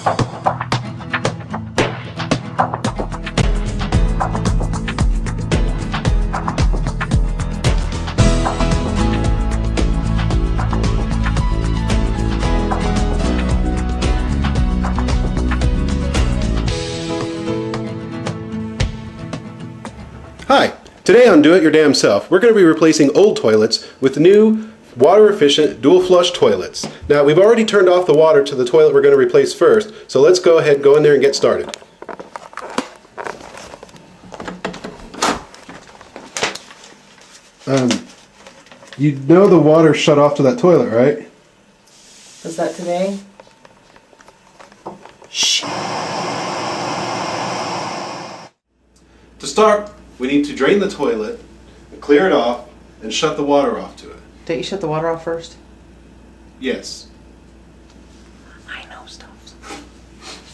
Hi, today on Do It Your Damn Self, we're going to be replacing old toilets with new water-efficient dual flush toilets. Now, we've already turned off the water to the toilet we're going to replace first, so let's go ahead and go in there and get started. You know the water shut off to that toilet, right? Was that today? Shh. To start, we need to drain the toilet, and clear it off, and shut the water off to it. Don't you shut the water off first? Yes. I know stuff.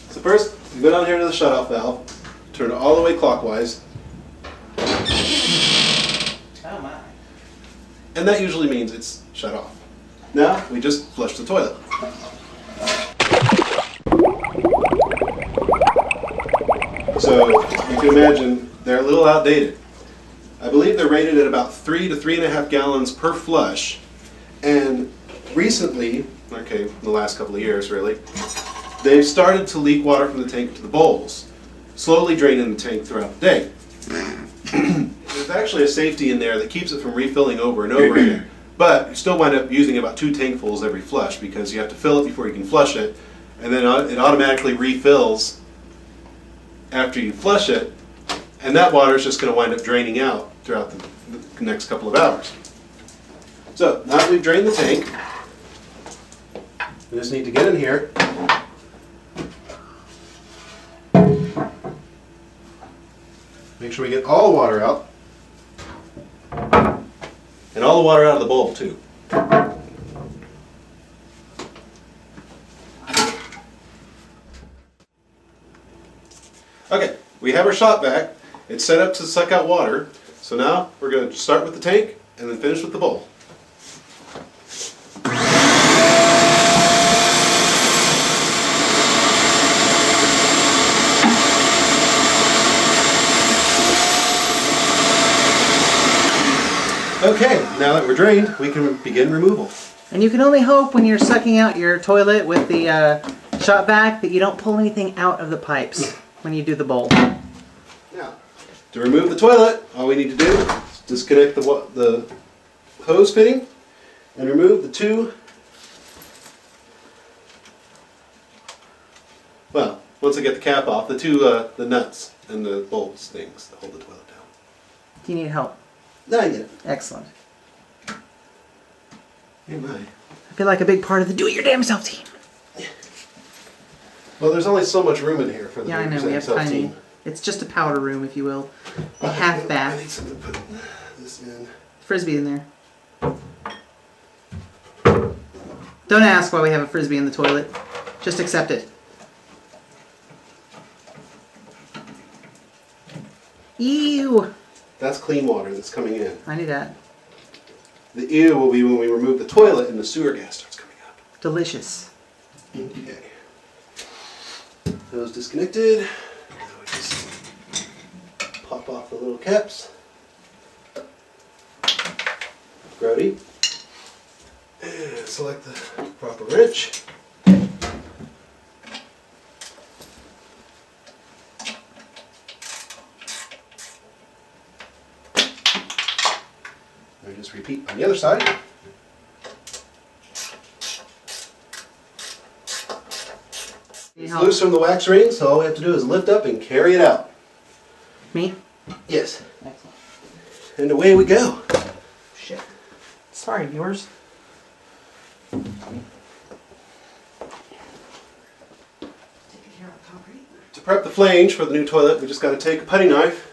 So first, you go down here to the shutoff valve, turn it all the way clockwise, Oh my. and that usually means it's shut off. Now, we just flush the toilet. So, you can imagine, they're a little outdated. I believe they're rated at about 3 to 3.5 gallons per flush, and recently, okay, in the last couple of years really, they've started to leak water from the tank into the bowls, slowly draining the tank throughout the day. There's actually a safety in there that keeps it from refilling over and over again, but you still wind up using about 2 tankfuls every flush because you have to fill it before you can flush it, and then it automatically refills after you flush it, and that water is just going to wind up draining out throughout the next couple of hours. So, now that we've drained the tank, we just need to get in here, make sure we get all the water out, and all the water out of the bowl too. Okay, we have our shop vac. It's set up to suck out water. So now we're going to start with the tank and then finish with the bowl. Okay, now that we're drained, we can begin removal. And you can only hope when you're sucking out your toilet with the shop vac that you don't pull anything out of the pipes when you do the bowl. Now, to remove the toilet, all we need to do is disconnect the hose fitting and remove the 2. Well, once I get the cap off, the 2 the nuts and the bolts things that hold the toilet down. Do you need help? No, I get it. Excellent. Hey, my. I feel like a big part of the Do It Your Damn Self team. Well, there's only so much room in here for the Yeah, I know, we have tiny. team. It's just a powder room, if you will. A half I need bath. something to put this in. Frisbee in there. Don't ask why we have a Frisbee in the toilet. Just accept it. Ew! That's clean water that's coming in. I knew that. The ew will be when we remove the toilet and the sewer gas starts coming up. Delicious. Okay. Those disconnected. Now we just pop off the little caps. Grody. And select the proper wrench. And just repeat on the other side. It's loose from the wax ring, so all we have to do is lift up and carry it out. Me? Yes. Excellent. And away we go. Shit. Sorry, viewers. To prep the flange for the new toilet, we just got to take a putty knife,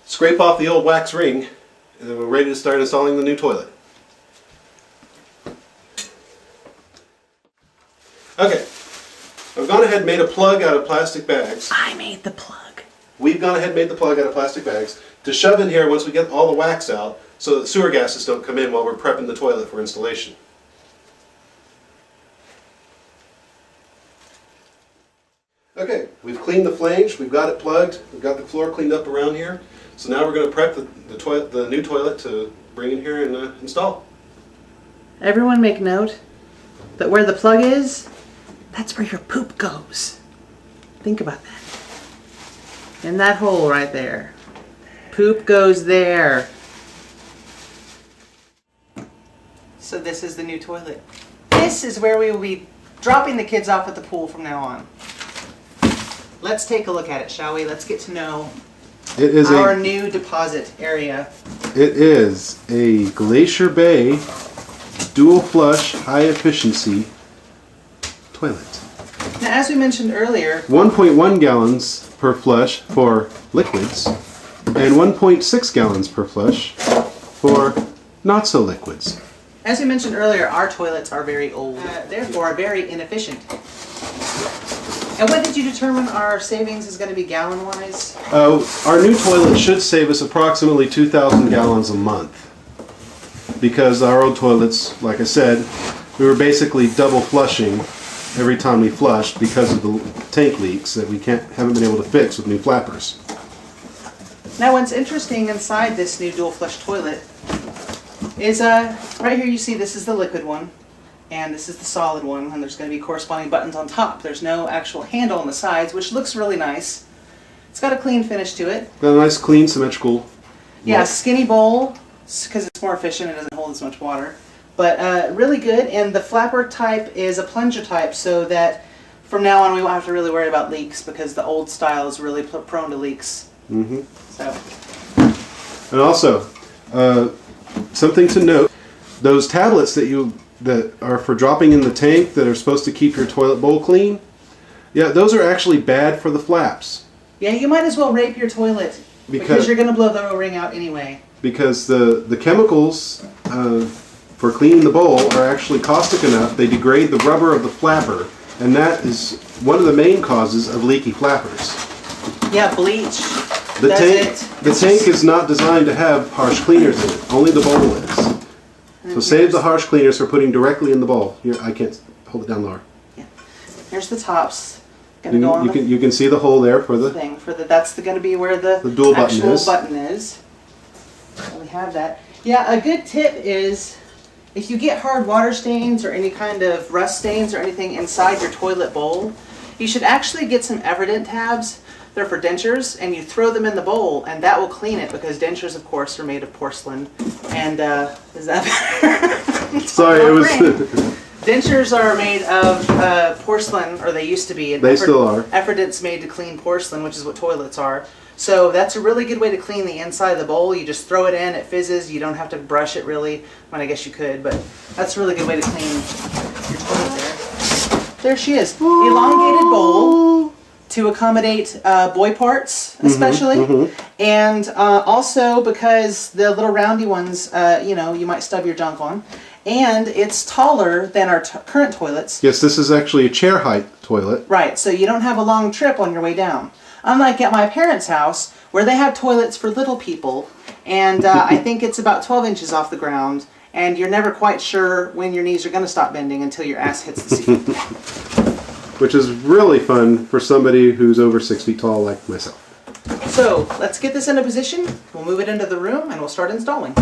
scrape off the old wax ring, and then we're ready to start installing the new toilet. Okay, I've gone ahead and made a plug out of plastic bags. I made the plug. We've gone ahead and made the plug out of plastic bags to shove in here once we get all the wax out so that sewer gases don't come in while we're prepping the toilet for installation. Okay, we've cleaned the flange, we've got it plugged, we've got the floor cleaned up around here. So now we're going to prep the new toilet to bring in here and install. Everyone make note that where the plug is, that's where your poop goes. Think about that. In that hole right there. Poop goes there. So this is the new toilet. This is where we will be dropping the kids off at the pool from now on. Let's take a look at it, shall we? Let's get to know It is our new deposit area. It is a Glacier Bay dual flush high efficiency toilet. Now, as we mentioned earlier, 1.1 gallons per flush for liquids and 1.6 gallons per flush for not so liquids. as we mentioned earlier, our toilets are very old, therefore are very inefficient. And what did you determine our savings is going to be gallon-wise? Our new toilet should save us approximately 2,000 gallons a month. Because our old toilets, like I said, we were basically double flushing every time we flushed because of the tank leaks that we haven't been able to fix with new flappers. Now what's interesting inside this new dual flush toilet is right here you see this is the liquid one and this is the solid one, and there's going to be corresponding buttons on top. There's no actual handle on the sides, which looks really nice. It's got a clean finish to it. Got a nice clean symmetrical Yeah, look. skinny bowl because it's more efficient, it doesn't hold as much water. But really good, and the flapper type is a plunger type, so that from now on we won't have to really worry about leaks because the old style is really prone to leaks. Mm-hmm. So. And also, something to note, those tablets that are for dropping in the tank that are supposed to keep your toilet bowl clean, yeah, those are actually bad for the flaps. Yeah, you might as well rape your toilet because you're going to blow the O-ring out anyway. Because the chemicals for cleaning the bowl are actually caustic enough, they degrade the rubber of the flapper, and that is one of the main causes of leaky flappers. Yeah, bleach. The tank is not designed to have harsh cleaners in it, only the bowl is. So save the harsh cleaners for putting directly in the bowl. Here, I can't hold it down lower. Yeah. Here's the tops. Gonna go on You can see the hole there for the thing. That's going to be where the dual actual button is. So we have that. Yeah, a good tip is if you get hard water stains or any kind of rust stains or anything inside your toilet bowl, you should actually get some Everdent tabs. They're for dentures, and you throw them in the bowl, and that will clean it because dentures, of course, are made of porcelain. And is that better? Sorry, it was. Dentures are made of porcelain, or they used to be. And they still are. Everdent's made to clean porcelain, which is what toilets are. So that's a really good way to clean the inside of the bowl. You just throw it in, it fizzes. You don't have to brush it really. I mean, I guess you could, but that's a really good way to clean your toilet there. There she is. Elongated bowl to accommodate boy parts, especially. And also because the little roundy ones, you might stub your junk on. And it's taller than our current toilets. Yes, this is actually a chair height toilet. Right, so you don't have a long trip on your way down. Unlike at my parents' house, where they have toilets for little people, and I think it's about 12 inches off the ground, and you're never quite sure when your knees are going to stop bending until your ass hits the seat. Which is really fun for somebody who's over 6 feet tall like myself. So, let's get this into position, we'll move it into the room, and we'll start installing.